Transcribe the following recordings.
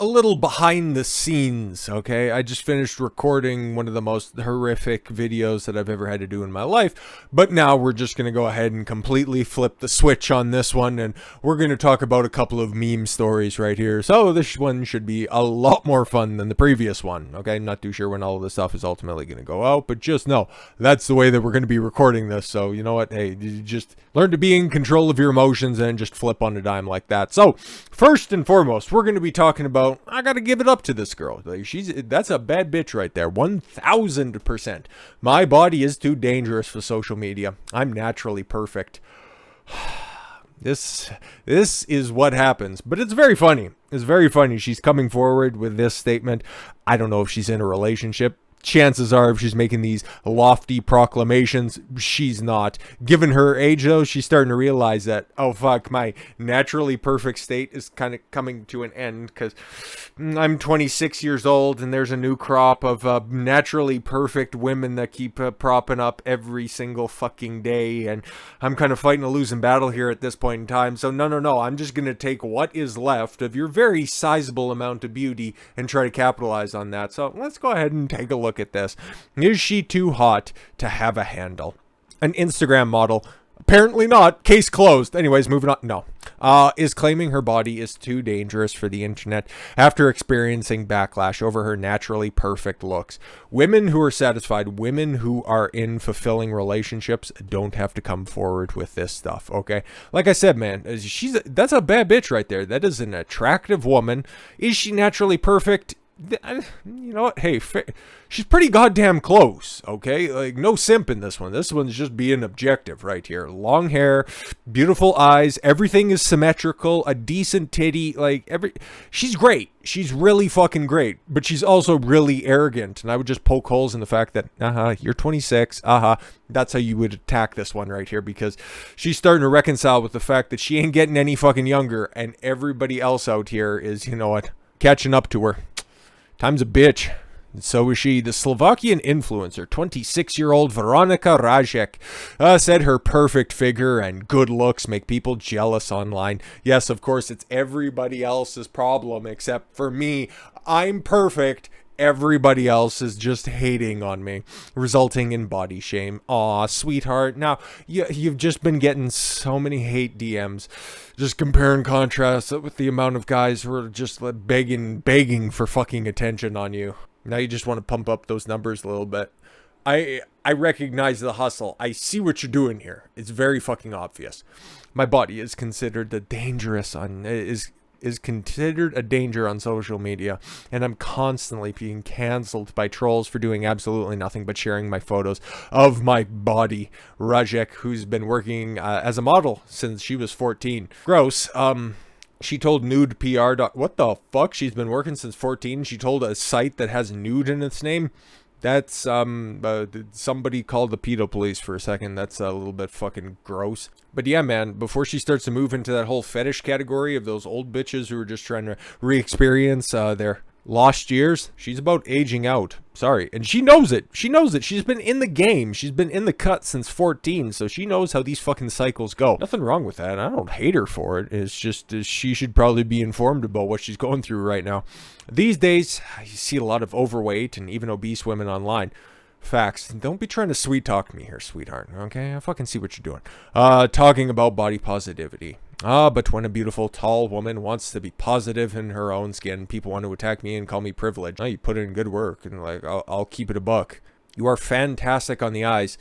A little behind the scenes, okay? I just finished recording one of the most horrific videos that I've ever had to do in my life, but now we're just going to go ahead and completely flip the switch on this one, and we're going to talk about a couple of meme stories right here. So this one should be a lot more fun than the previous one, okay? I'm not too sure when all of this stuff is ultimately going to go out, but just know that's the way that we're going to be recording this. So you know what? Hey, you just learn to be in control of your emotions and just flip on a dime like that. So first and foremost, we're going to be talking about, I gotta give it up to this girl. Like, that's a bad bitch right there. 1000%. My body is too dangerous for social media. I'm naturally perfect. This is what happens, but it's very funny. It's very funny. She's coming forward with this statement. I don't know if she's in a relationship. Chances are, if she's making these lofty proclamations, she's not. Given her age, though, she's starting to realize that, oh, fuck, my naturally perfect state is kind of coming to an end because I'm 26 years old and there's a new crop of naturally perfect women that keep propping up every single fucking day. And I'm kind of fighting a losing battle here at this point in time. So, no. I'm just going to take what is left of your very sizable amount of beauty and try to capitalize on that. So, let's go ahead and take a look at this. Is she too hot to have a handle? An Instagram model, apparently not, case closed. Anyways, moving on. No. Is claiming her body is too dangerous for the internet after experiencing backlash over her naturally perfect looks. Women who are satisfied, women who are in fulfilling relationships don't have to come forward with this stuff, okay? Like I said, man, that's a bad bitch right there. That is an attractive woman. Is she naturally perfect? You know what? Hey, she's pretty goddamn close, okay? Like, no simp in this one. This one's just being objective right here. Long hair, beautiful eyes, everything is symmetrical, a decent titty, she's great. She's really fucking great, but she's also really arrogant, and I would just poke holes in the fact that, you're 26, that's how you would attack this one right here, because she's starting to reconcile with the fact that she ain't getting any fucking younger, and everybody else out here is, you know what, catching up to her. Time's a bitch. And so is she. The Slovakian influencer, 26-year-old Veronika Rajek, said her perfect figure and good looks make people jealous online. Yes, of course, it's everybody else's problem except for me. I'm perfect. Everybody else is just hating on me, resulting in body shame. Aw, sweetheart. Now, you've just been getting so many hate DMs. Just compare and contrast it with the amount of guys who are just begging for fucking attention on you. Now you just want to pump up those numbers a little bit. I recognize the hustle. I see what you're doing here. It's very fucking obvious. My body is considered is considered a danger on social media, and I'm constantly being cancelled by trolls for doing absolutely nothing but sharing my photos of my body. Rajek, who's been working as a model since she was 14. Gross. She told Nude PR. What the fuck? She's been working since 14. She told a site that has nude in its name. That's somebody called the pedo police for a second. That's a little bit fucking gross. But yeah, man, before she starts to move into that whole fetish category of those old bitches who are just trying to re-experience their lost years, she's about aging out. Sorry. And she knows it. She knows it. She's been in the game. She's been in the cut since 14, so she knows how these fucking cycles go. Nothing wrong with that. I don't hate her for it. It's just she should probably be informed about what she's going through right now. These days, you see a lot of overweight and even obese women online. Facts. Don't be trying to sweet talk me here, sweetheart. Okay? I fucking see what you're doing. Talking about body positivity. But when a beautiful, tall woman wants to be positive in her own skin, people want to attack me and call me privileged. You put in good work, and I'll keep it a buck. You are fantastic on the eyes.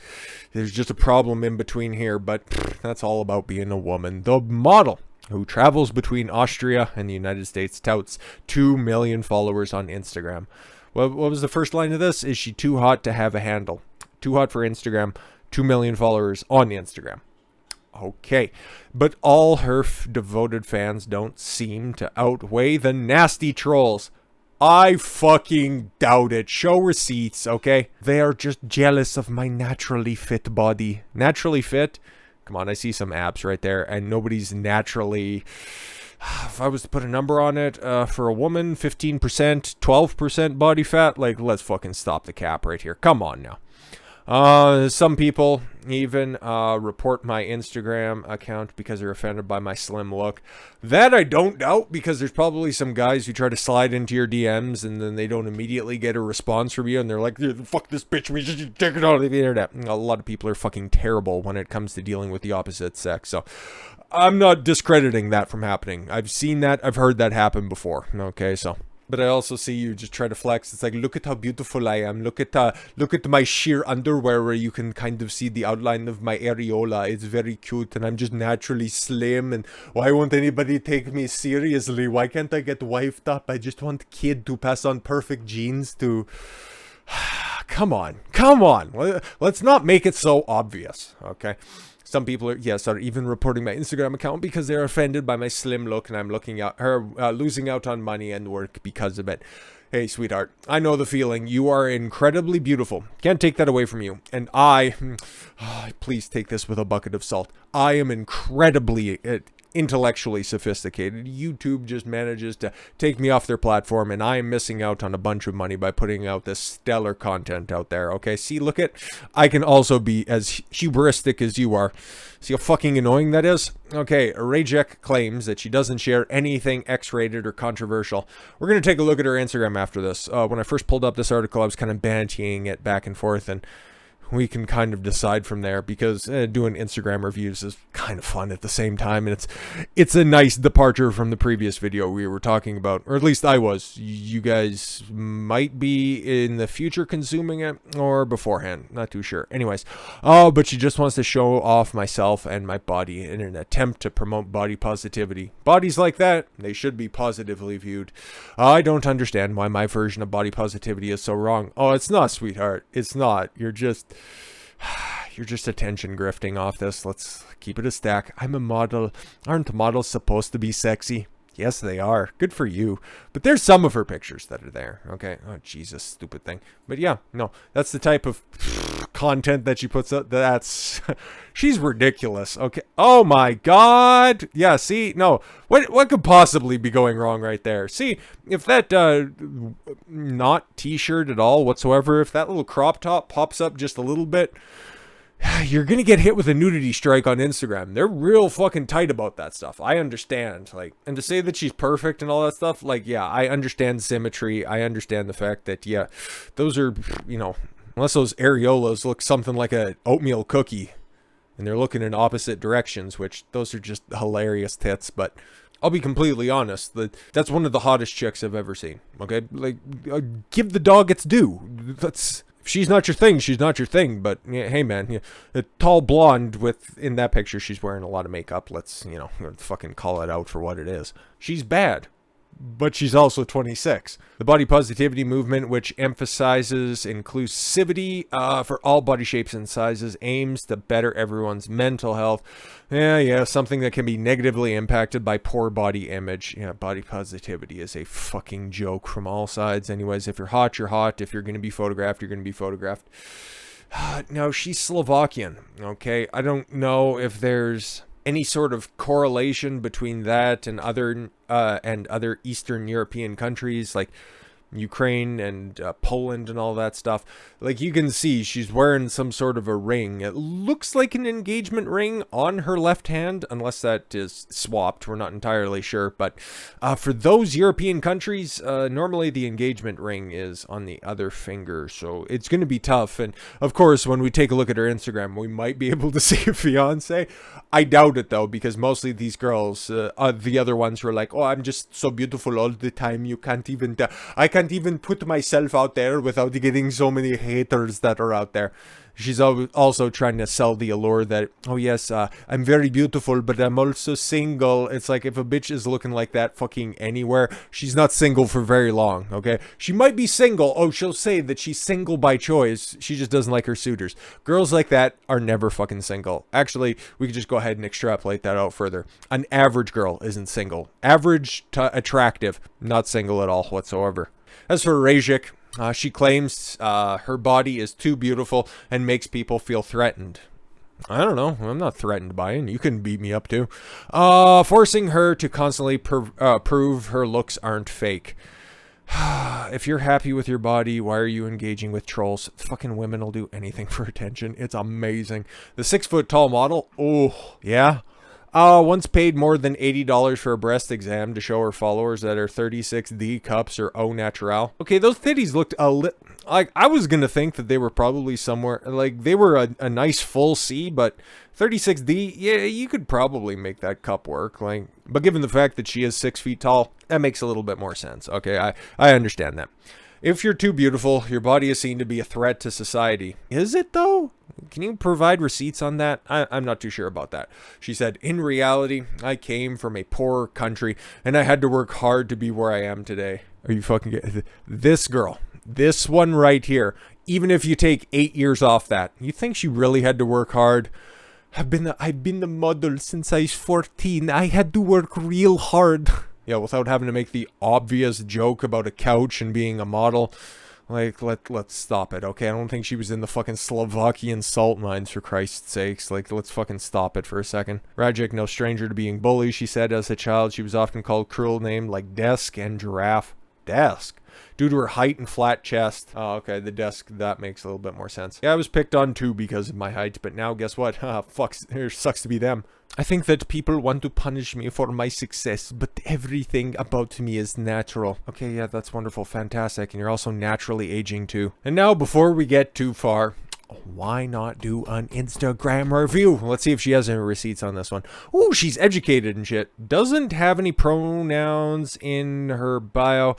There's just a problem in between here, but that's all about being a woman. The model, who travels between Austria and the United States, touts 2 million followers on Instagram. What was the first line of this? Is she too hot to have a handle? Too hot for Instagram. 2 million followers on Instagram. Okay, but all her devoted fans don't seem to outweigh the nasty trolls. I fucking doubt it. Show receipts, okay? They are just jealous of my naturally fit body. Naturally fit? Come on, I see some abs right there, and nobody's naturally... If I was to put a number on it, for a woman, 15%, 12% body fat, let's fucking stop the cap right here. Come on now. Some people even report my Instagram account because they're offended by my slim look. That I don't doubt, because there's probably some guys who try to slide into your DMs and then they don't immediately get a response from you and they're like, fuck this bitch, we just take it out of the internet. A lot of people are fucking terrible when it comes to dealing with the opposite sex, so I'm not discrediting that from happening. I've seen that, I've heard that happen before, okay, so... But I also see you just try to flex. It's like, look at how beautiful I am. Look at my sheer underwear where you can kind of see the outline of my areola. It's very cute, and I'm just naturally slim. And why won't anybody take me seriously? Why can't I get wifed up? I just want kid to pass on perfect genes to... Come on. Let's not make it so obvious, okay? Some people are even reporting my Instagram account because they're offended by my slim look and I'm losing out on money and work because of it. Hey, sweetheart, I know the feeling. You are incredibly beautiful. Can't take that away from you. And please take this with a bucket of salt. I am incredibly intellectually sophisticated. YouTube just manages to take me off their platform, and I am missing out on a bunch of money by putting out this stellar content out there. Okay, see, look at, I can also be as hubristic as you are. See how fucking annoying that is? Okay, Rajek claims that she doesn't share anything X-rated or controversial. We're going to take a look at her Instagram after this. When I first pulled up this article, I was kind of bantying it back and forth, and we can kind of decide from there, because doing Instagram reviews is kind of fun at the same time, and it's a nice departure from the previous video we were talking about, or at least I was. You guys might be in the future consuming it, or beforehand, not too sure. Anyways, but she just wants to show off myself and my body in an attempt to promote body positivity. Bodies like that, they should be positively viewed. I don't understand why my version of body positivity is so wrong. Oh, it's not, sweetheart. It's not. You're just attention grifting off this. Let's keep it a stack. I'm a model. Aren't models supposed to be sexy? Yes, they are. Good for you. But there's some of her pictures that are there. Okay. Oh, Jesus, stupid thing. But yeah, no, that's the type of content that she puts up. That's, she's ridiculous. Okay. Oh my God. Yeah. See, no, what could possibly be going wrong right there? See, if that, not t-shirt at all whatsoever, if that little crop top pops up just a little bit, you're gonna get hit with a nudity strike on Instagram. They're real fucking tight about that stuff. I understand, like, and to say that she's perfect and all that stuff, like, yeah, I understand symmetry. I understand the fact that, yeah, those are, you know, unless those areolas look something like a oatmeal cookie and they're looking in opposite directions, which those are just hilarious tits. But I'll be completely honest, that's one of the hottest chicks I've ever seen. Okay, like, give the dog its due. That's... She's not your thing, she's not your thing, but yeah, hey man, yeah, a tall blonde in that picture, she's wearing a lot of makeup. Let's, you know, fucking call it out for what it is. She's bad, but she's also 26. The body positivity movement, which emphasizes inclusivity for all body shapes and sizes, aims to better everyone's mental health. Yeah, something that can be negatively impacted by poor body image. Yeah, body positivity is a fucking joke from all sides. Anyways, if you're hot, you're hot. If you're going to be photographed, you're going to be photographed. No, she's Slovakian, okay? I don't know if there's any sort of correlation between that and other Eastern European countries like Ukraine and Poland and all that stuff. Like, you can see she's wearing some sort of a ring. It looks like an engagement ring on her left hand, unless that is swapped. We're not entirely sure. But for those European countries, normally the engagement ring is on the other finger. So it's going to be tough. And of course, when we take a look at her Instagram, we might be able to see a fiance. I doubt it, though, because mostly these girls, the other ones were like, oh, I'm just so beautiful all the time. You can't even... I can't even put myself out there without getting so many haters that are out there. She's also trying to sell the allure that, oh yes, I'm very beautiful, but I'm also single. It's like, if a bitch is looking like that fucking anywhere, she's not single for very long, okay? She might be single. Oh, she'll say that she's single by choice. She just doesn't like her suitors. Girls like that are never fucking single. Actually, we could just go ahead and extrapolate that out further. An average girl isn't single. Average to attractive, not single at all whatsoever. As for Rajik, she claims her body is too beautiful and makes people feel threatened. I don't know. I'm not threatened by it. You can beat me up too. Forcing her to constantly prove her looks aren't fake. If you're happy with your body, why are you engaging with trolls? Fucking women will do anything for attention. It's amazing. The 6 foot tall model. Oh, yeah. Once paid more than $80 for a breast exam to show her followers that her 36D cups are au natural. Okay, those titties looked like, I was gonna think that they were probably somewhere, like, they were a nice full C, but 36D, yeah, you could probably make that cup work. Like, but given the fact that she is 6 feet tall, that makes a little bit more sense. Okay, I understand that. If you're too beautiful, your body is seen to be a threat to society. Is it, though? Can you provide receipts on that? I'm not too sure about that. She said, in reality, I came from a poor country, and I had to work hard to be where I am today. Are you fucking kidding? This girl, this one right here, even if you take 8 years off that, you think she really had to work hard? I've been the model since I was 14. I had to work real hard. Yeah, without having to make the obvious joke about a couch and being a model. Like, let's stop it, okay? I don't think she was in the fucking Slovakian salt mines, for Christ's sakes. Like, let's fucking stop it for a second. Rajic, no stranger to being bullied, she said. As a child, she was often called cruel names like Desk and Giraffe. Desk? Due to her height and flat chest. Oh, okay, the desk, that makes a little bit more sense. Yeah, I was picked on too because of my height, but now guess what? Fuck, it sucks to be them. I think that people want to punish me for my success, but everything about me is natural. Okay, yeah, that's wonderful, fantastic, and you're also naturally aging too. And now, before we get too far, why not do an Instagram review? Let's see if she has any receipts on this one. Ooh, she's educated and shit. Doesn't have any pronouns in her bio.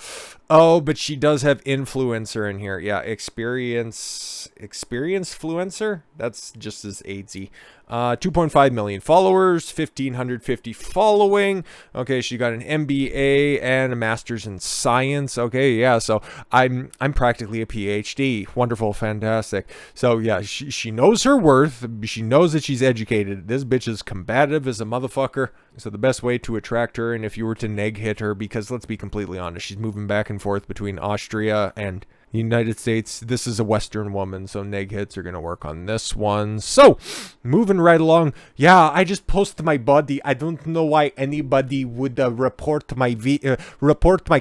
Oh, but she does have influencer in here. Yeah, experience-fluencer? That's just as AIDSy. 2.5 million followers, 1,550 following. Okay, she got an MBA and a master's in science. Okay, yeah, so I'm practically a PhD. Wonderful, fantastic. So yeah, she knows her worth. She knows that she's educated. This bitch is combative as a motherfucker. So the best way to attract her, and if you were to neg hit her, because let's be completely honest, she's moving back and forth between Austria and United States. This is a Western woman, so neg hits are gonna work on this one. So, moving right along. Yeah, I just posted my body. I don't know why anybody would report my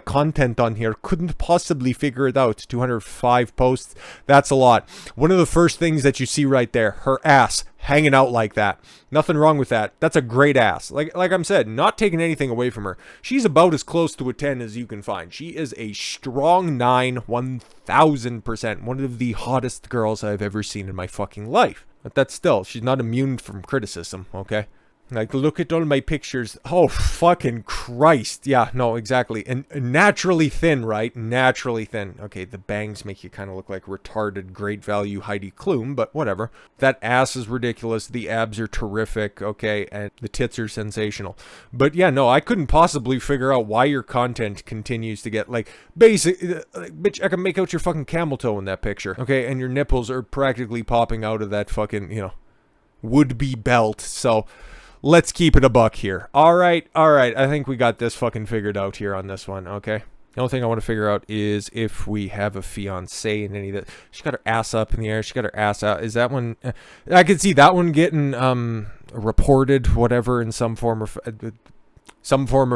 content on here. Couldn't possibly figure it out. 205 posts. That's a lot. One of the first things that you see right there, her ass hanging out like that. Nothing wrong with that. That's a great ass. Like I'm said, not taking anything away from her. She's about as close to a 10 as you can find. She is a strong 9, 1000%. One of the hottest girls I've ever seen in my fucking life. But that's still, she's not immune from criticism, okay? Like, look at all my pictures. Oh, fucking Christ. Yeah, no, exactly. And naturally thin, right? Naturally thin. Okay, the bangs make you kind of look like retarded, great value Heidi Klum, but whatever. That ass is ridiculous. The abs are terrific, okay? And the tits are sensational. But yeah, no, I couldn't possibly figure out why your content continues to get, like, basic. Bitch, I can make out your fucking camel toe in that picture, okay? And your nipples are practically popping out of that fucking, you know, would-be belt. So let's keep it a buck here. All right. I think we got this fucking figured out here on this one, okay? The only thing I want to figure out is if we have a fiance in any of that. She got her ass up in the air. She got her ass out. Is that one? I could see that one getting reported, whatever, in some form or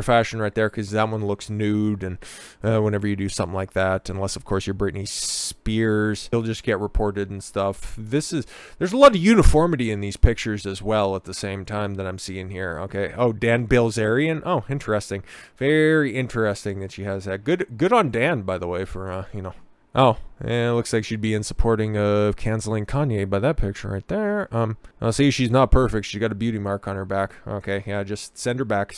fashion right there, because that one looks nude, and whenever you do something like that, unless of course you're Britney Spears, you'll just get reported and stuff. There's a lot of uniformity in these pictures as well at the same time that I'm seeing here. Okay. Oh, Dan Bilzerian. Oh, interesting. Very interesting that she has that. Good on Dan, by the way, for you know. Oh, yeah, it looks like she'd be in supporting of canceling Kanye by that picture right there. I'll see, she's not perfect. She's got a beauty mark on her back. Okay, yeah, just send her back.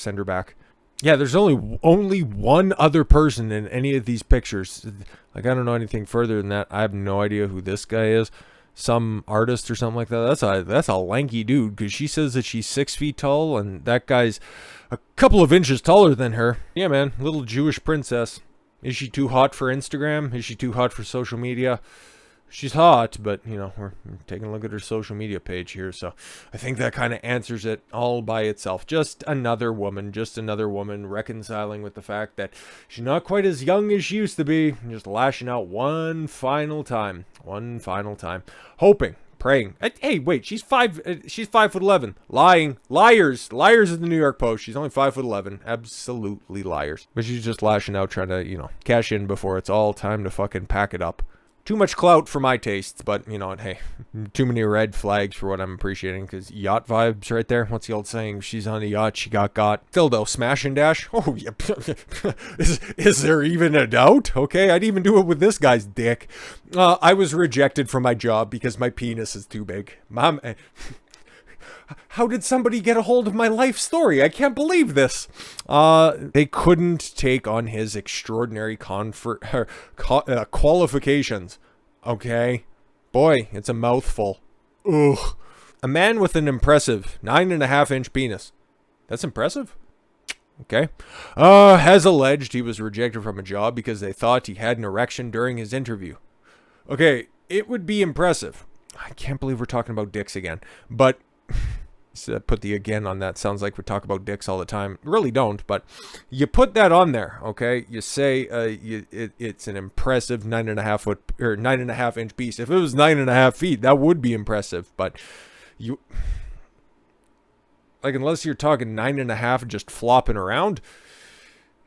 Yeah, there's only one other person in any of these pictures. Like, I don't know anything further than that. I have no idea who this guy is. Some artist or something like that. That's a lanky dude, because she says that she's 6 feet tall, and that guy's a couple of inches taller than her. Yeah, man, little Jewish princess. Is she too hot for Instagram? Is she too hot for social media? She's hot, but, you know, we're taking a look at her social media page here, so I think that kind of answers it all by itself. Just another woman reconciling with the fact that she's not quite as young as she used to be, just lashing out one final time, hoping, praying. Hey, wait, she's 5'11". Lying. Liars at the New York Post. She's only 5'11". Absolutely liars. But she's just lashing out, trying to, cash in before it's all time to fucking pack it up. Too much clout for my tastes, but you know what, hey, too many red flags for what I'm appreciating, because yacht vibes right there. What's the old saying? She's on a yacht, she got. Still though, smash and dash? Oh, yeah. Is there even a doubt? Okay, I'd even do it with this guy's dick. I was rejected from my job because my penis is too big. Mom... How did somebody get a hold of my life story? I can't believe this. They couldn't take on his extraordinary qualifications. Okay? Boy, it's a mouthful. Ugh. A man with an impressive 9.5-inch penis. That's impressive? Okay. Has alleged he was rejected from a job because they thought he had an erection during his interview. Okay, it would be impressive. I can't believe we're talking about dicks again. But... So put the again on that. Sounds like we talk about dicks all the time. Really don't, but you put that on there, okay? You say it's an impressive 9.5-inch piece. If it was 9.5 feet, that would be impressive. But you, like, unless you're talking 9.5 just flopping around,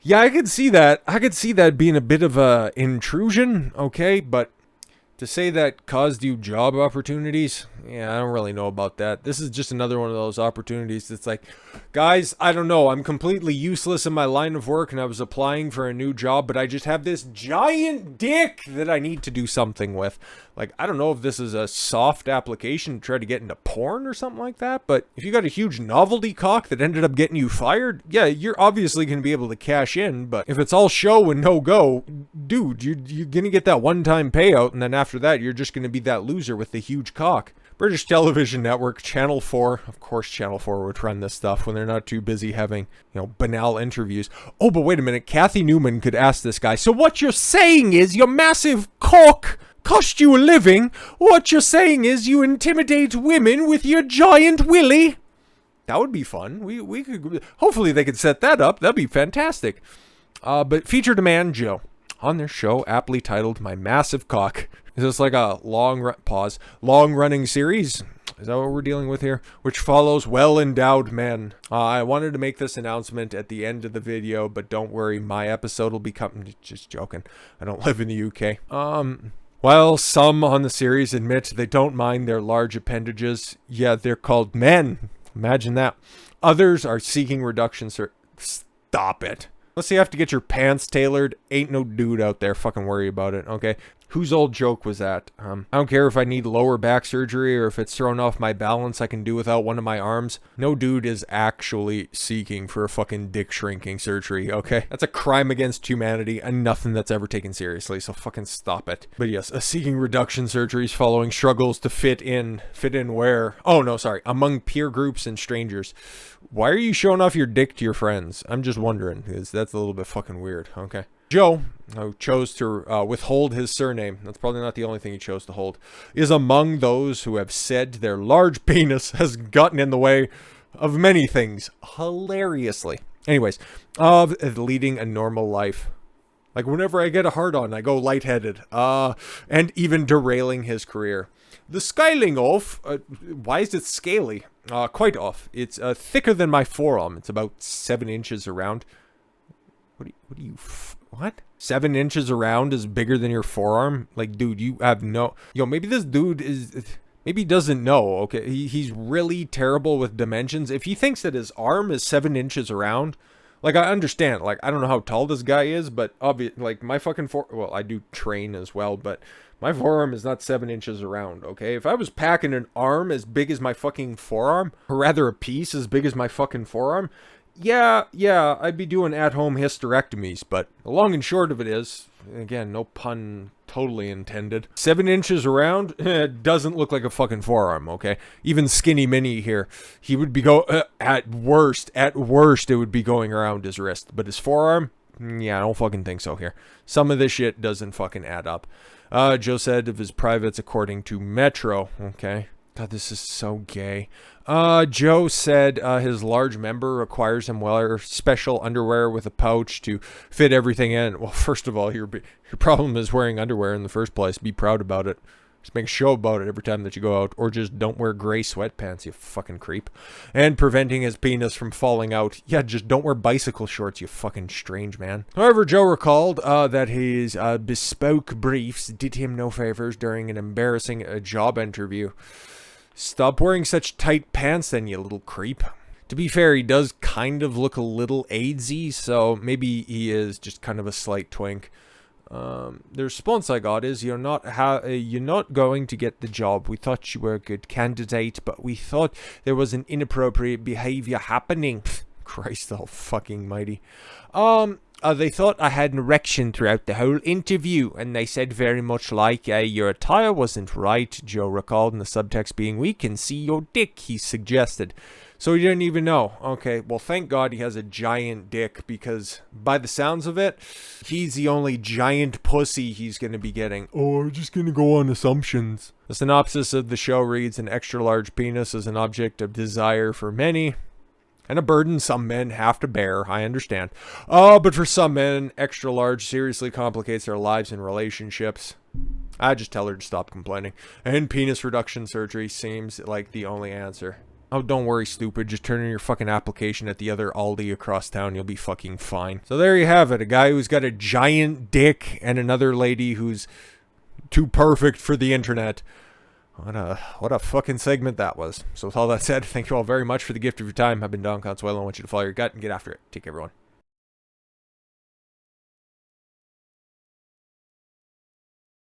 yeah, I could see that. I could see that being a bit of a intrusion, okay? But to say that caused you job opportunities, yeah, I don't really know about that. This is just another one of those opportunities that's like, guys, I don't know. I'm completely useless in my line of work and I was applying for a new job, but I just have this giant dick that I need to do something with. Like, I don't know if this is a soft application to try to get into porn or something like that, but if you got a huge novelty cock that ended up getting you fired, yeah, you're obviously going to be able to cash in, but if it's all show and no go, dude, you're going to get that one-time payout, and then after that, you're just going to be that loser with the huge cock. British Television Network, Channel 4. Of course, Channel 4 would run this stuff when they're not too busy having, banal interviews. Oh, but wait a minute. Kathy Newman could ask this guy, so what you're saying is your massive cock cost you a living? What you're saying is you intimidate women with your giant willy? That would be fun. We could, hopefully they could set that up. That'd be fantastic. But featured a man, Joe, on their show, aptly titled My Massive Cock. Is this like a long-running series? Is that what we're dealing with here? Which follows well-endowed men. I wanted to make this announcement at the end of the video, but don't worry, my episode will be coming. Just joking. I don't live in the UK. While some on the series admit they don't mind their large appendages, yeah, they're called men. Imagine that. Others are seeking reduction. Stop it. Unless you have to get your pants tailored, ain't no dude out there fucking worry about it, okay? Whose old joke was that? I don't care if I need lower back surgery or if it's thrown off my balance, I can do without one of my arms. No dude is actually seeking for a fucking dick shrinking surgery, okay? That's a crime against humanity and nothing that's ever taken seriously, so fucking stop it. But yes, seeking reduction surgeries following struggles to fit in where? Oh no, sorry, among peer groups and strangers. Why are you showing off your dick to your friends? I'm just wondering, because that's a little bit fucking weird, okay? Joe, who chose to withhold his surname, that's probably not the only thing he chose to hold, is among those who have said their large penis has gotten in the way of many things, hilariously. Anyways, of leading a normal life. Like whenever I get a hard-on, I go lightheaded, and even derailing his career. The scaling off, why is it scaly? Quite off. It's thicker than my forearm. It's about 7 inches around. What? 7 inches around is bigger than your forearm? Like, dude, you have no... maybe this dude is... Maybe he doesn't know, okay? He's really terrible with dimensions. If he thinks that his arm is 7 inches around... Like, I understand. Like, I don't know how tall this guy is, but like, my fucking well, I do train as well, but my forearm is not 7 inches around, okay? If I was packing an arm as big as my fucking forearm, or rather a piece as big as my fucking forearm... Yeah, I'd be doing at-home hysterectomies, but the long and short of it is, again, no pun totally intended, 7 inches around, it doesn't look like a fucking forearm, okay? Even Skinny Mini here, he would be at worst, it would be going around his wrist, but his forearm, yeah, I don't fucking think so here. Some of this shit doesn't fucking add up. Joe said of his privates according to Metro, okay? God, this is so gay. Joe said his large member requires him wear special underwear with a pouch to fit everything in. Well, first of all, your problem is wearing underwear in the first place. Be proud about it. Just make a show about it every time that you go out. Or just don't wear gray sweatpants, you fucking creep. And preventing his penis from falling out. Yeah, just don't wear bicycle shorts, you fucking strange man. However, Joe recalled that his bespoke briefs did him no favors during an embarrassing job interview. Stop wearing such tight pants then, you little creep. To be fair, he does kind of look a little AIDSy, so maybe he is just kind of a slight twink. The response I got is, you're not going to get the job. We thought you were a good candidate, but we thought there was an inappropriate behavior happening. Christ all fucking mighty. They thought I had an erection throughout the whole interview, and they said very much like, your attire wasn't right, Joe recalled, and the subtext being, we can see your dick, he suggested. So he didn't even know. Okay, well, thank God he has a giant dick, because by the sounds of it, he's the only giant pussy he's going to be getting. Oh, I'm just going to go on assumptions. The synopsis of the show reads, an extra-large penis is an object of desire for many, and a burden some men have to bear, I understand. But for some men, extra-large seriously complicates their lives and relationships. I just tell her to stop complaining. And penis reduction surgery seems like the only answer. Oh, don't worry, stupid. Just turn in your fucking application at the other Aldi across town. You'll be fucking fine. So there you have it. A guy who's got a giant dick and another lady who's too perfect for the internet. What a fucking segment that was. So with all that said, thank you all very much for the gift of your time. I've been Don Consuelo. I want you to follow your gut and get after it. Take care, everyone.